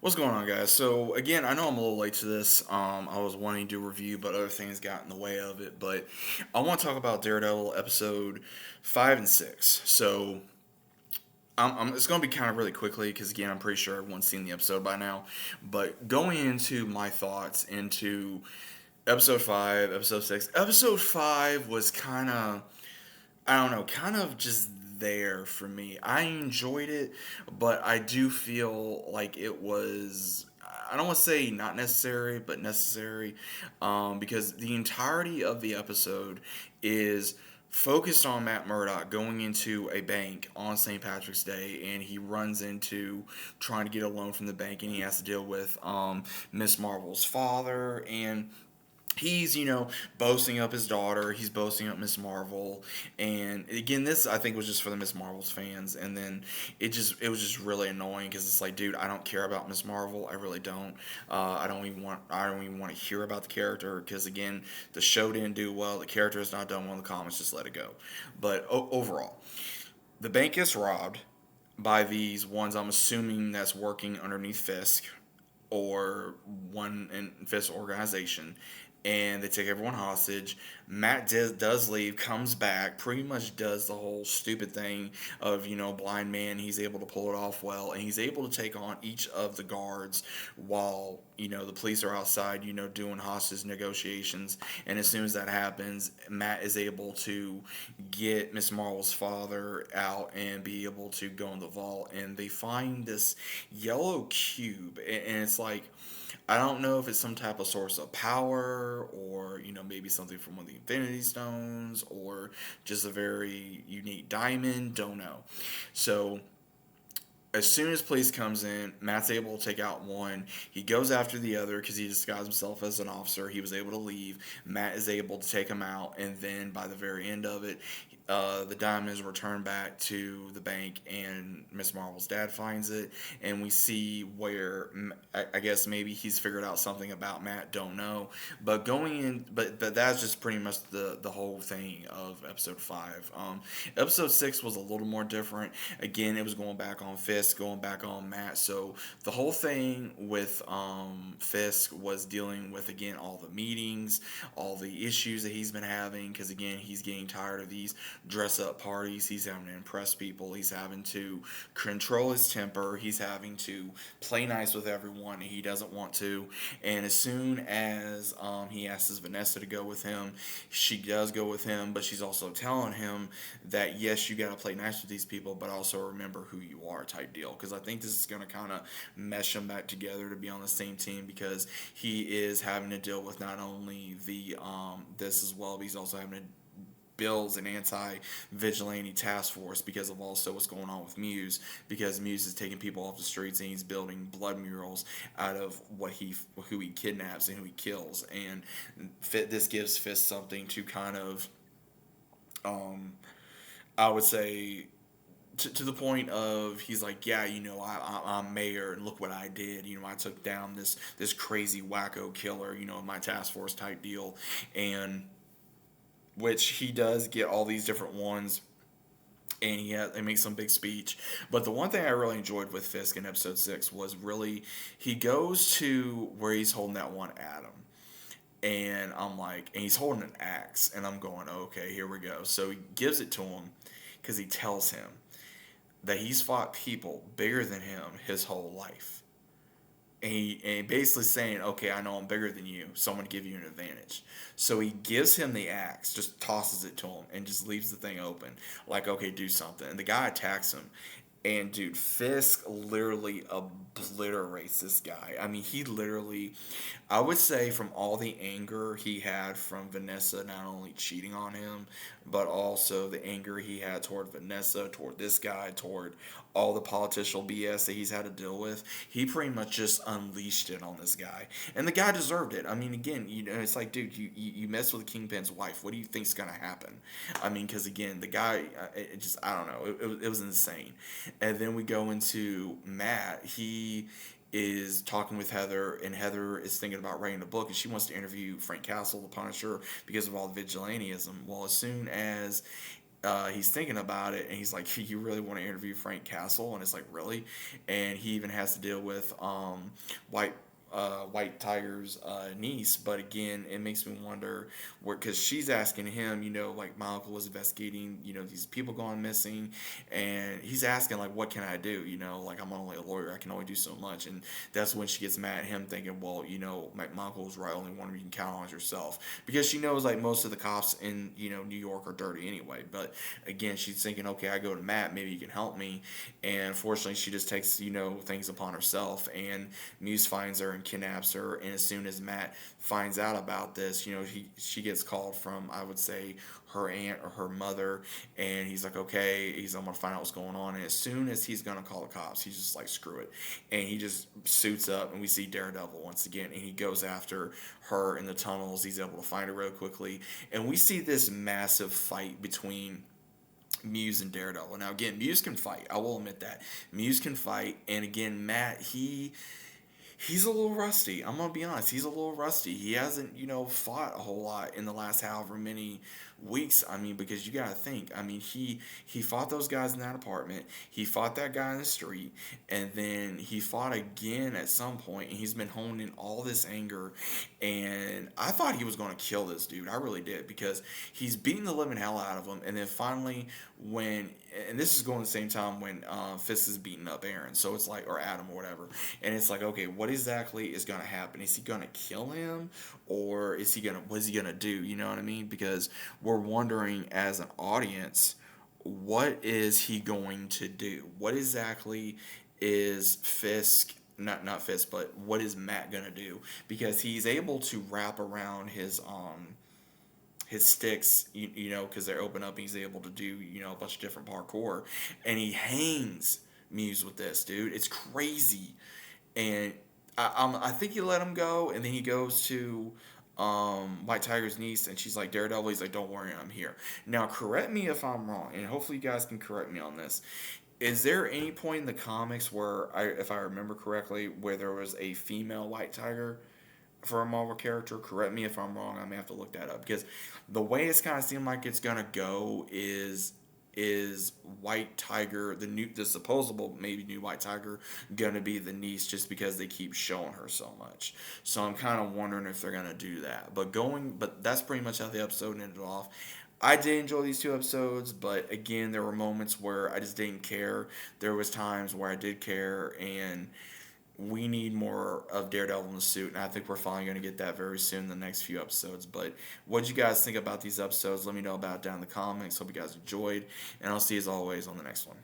What's going on, guys? So again, I know I'm a little late to this. I was wanting to do a review, but other things got in the way of it. But I want to talk about Daredevil episode 5 and 6. So it's going to be kind of really quickly because again, I'm pretty sure everyone's seen the episode by now. But going into my thoughts into episode 5, episode 6. Episode 5 was kind of, I don't know, kind of just there for me. I enjoyed it, but I do feel like it was. I don't want to say not necessary, but necessary, because the entirety of the episode is focused on Matt Murdock going into a bank on St. Patrick's Day, and he runs into trying to get a loan from the bank, and he has to deal with Miss Marvel's father, and he's boasting up his daughter, he's boasting up Miss Marvel, and again, this I think was just for the Miss Marvel's fans. And then it was just really annoying because it's like, dude, I don't care about Miss Marvel, I really don't. I don't even want to hear about the character because again, the show didn't do well, the character has not done well in the comics, just let it go. But overall, the bank gets robbed by these ones, I'm assuming that's working underneath Fisk or one in Fisk organization, and they take everyone hostage. Matt does leave, comes back, pretty much does the whole stupid thing of blind man. He's able to pull it off well, and he's able to take on each of the guards while the police are outside, doing hostage negotiations. And as soon as that happens, Matt is able to get Miss Marvel's father out and be able to go in the vault, and they find this yellow cube, and it's like, I don't know if it's some type of source of power or, maybe something from one of the Infinity Stones or just a very unique diamond. Don't know. So as soon as police comes in, Matt's able to take out one. He goes after the other because he disguised himself as an officer. He was able to leave. Matt is able to take him out, and then by the very end of it, the diamond is returned back to the bank, and Miss Marvel's dad finds it, and we see where I guess maybe he's figured out something about Matt. Don't know, but going in, but that's just pretty much the whole thing of episode 5. Episode 6 was a little more different. Again, it was going back on Fisk, going back on Matt. So the whole thing with Fisk was dealing with again all the meetings, all the issues that he's been having. Because again, he's getting tired of these dress up parties. He's having to impress people. He's having to control his temper. He's having to play nice with everyone. And he doesn't want to. And as soon as he asks Vanessa to go with him, she does go with him. But she's also telling him that yes, you got to play nice with these people, but also remember who you are, type deal. Because I think this is going to kind of mesh them back together to be on the same team, because he is having to deal with not only the this as well, but he's also having to builds an anti-vigilante task force because of also what's going on with Muse, because Muse is taking people off the streets and he's building blood murals out of who he kidnaps and who he kills. And this gives Fist something to kind of um, I would say, to the point of he's like, yeah, I'm mayor and look what I did. I took down this crazy wacko killer, my task force type deal, and which he does get all these different ones. And he makes some big speech. But the one thing I really enjoyed with Fisk in episode 6 was really he goes to where he's holding that one Atom, and I'm like, and he's holding an axe, and I'm going, okay, here we go. So he gives it to him because he tells him that he's fought people bigger than him his whole life. And basically saying, okay, I know I'm bigger than you, so I'm going to give you an advantage. So he gives him the axe, just tosses it to him, and just leaves the thing open. Like, okay, do something. And the guy attacks him. And dude, Fisk literally obliterates this guy. I mean, he literally, I would say, from all the anger he had from Vanessa not only cheating on him, but also the anger he had toward Vanessa, toward this guy, toward all the political BS that he's had to deal with, he pretty much just unleashed it on this guy. And the guy deserved it. I mean, again, it's like, dude, you mess with Kingpin's wife. What do you think's going to happen? I mean, because again, the guy, it just, I don't know, it was insane. And then we go into Matt. He is talking with Heather, and Heather is thinking about writing a book, and she wants to interview Frank Castle, the Punisher, because of all the vigilantism. Well, as soon as he's thinking about it, and he's like, "You really want to interview Frank Castle?" And it's like, "Really?" And he even has to deal with White White Tiger's niece. But again, it makes me wonder where, because she's asking him, like my uncle was investigating, these people going missing, and he's asking like, "What can I do?" Like I'm only a lawyer, I can only do so much, and that's when she gets mad at him, thinking, "Well, my uncle was right. Only one of you can count on is yourself," because she knows like most of the cops in New York are dirty anyway. But again, she's thinking, okay, I go to Matt, maybe he can help me, and unfortunately, she just takes things upon herself, and Muse finds her and kidnaps her. And as soon as Matt finds out about this, she gets called from, I would say, her aunt or her mother, and he's like, okay, I'm gonna find out what's going on. And as soon as he's gonna call the cops, he's just like, screw it, and he just suits up, and we see Daredevil once again, and he goes after her in the tunnels. He's able to find her real quickly, and we see this massive fight between Muse and Daredevil. Now again, Muse can fight. I will admit that Muse can fight, and again, Matt, he's a little rusty. I'm gonna be honest. He's a little rusty. He hasn't, fought a whole lot in the last however many weeks. I mean, because you gotta think. I mean, he fought those guys in that apartment. He fought that guy in the street, and then he fought again at some point. And he's been honing all this anger. And I thought he was gonna kill this dude. I really did, because he's beating the living hell out of him. And then finally, when and this is going the same time when Fisk is beating up Aaron. So it's like, or Adam or whatever. And it's like, okay, what exactly is going to happen? Is he going to kill him, or what is he going to do? You know what I mean? Because we're wondering as an audience, what is he going to do? What exactly is Fisk, not Fisk, but what is Matt going to do? Because he's able to wrap around his sticks, because they're open up, and he's able to do, a bunch of different parkour, and he hangs Muse with this, dude. It's crazy. And I think he let him go, and then he goes to White Tiger's niece, and she's like, Daredevil. He's like, don't worry, I'm here. Now, correct me if I'm wrong, and hopefully you guys can correct me on this. Is there any point in the comics where, if I remember correctly, where there was a female White Tiger for a Marvel character? Correct me if I'm wrong. I may have to look that up, because the way it's kind of seemed like it's gonna go is White Tiger, the supposable maybe new White Tiger, gonna be the niece, just because they keep showing her so much. So I'm kind of wondering if they're gonna do that. But that's pretty much how the episode ended off. I did enjoy these two episodes, but again, there were moments where I just didn't care. There was times where I did care, and we need more of Daredevil in the suit, and I think we're finally going to get that very soon in the next few episodes. But what did you guys think about these episodes? Let me know about it down in the comments. Hope you guys enjoyed, and I'll see you as always on the next one.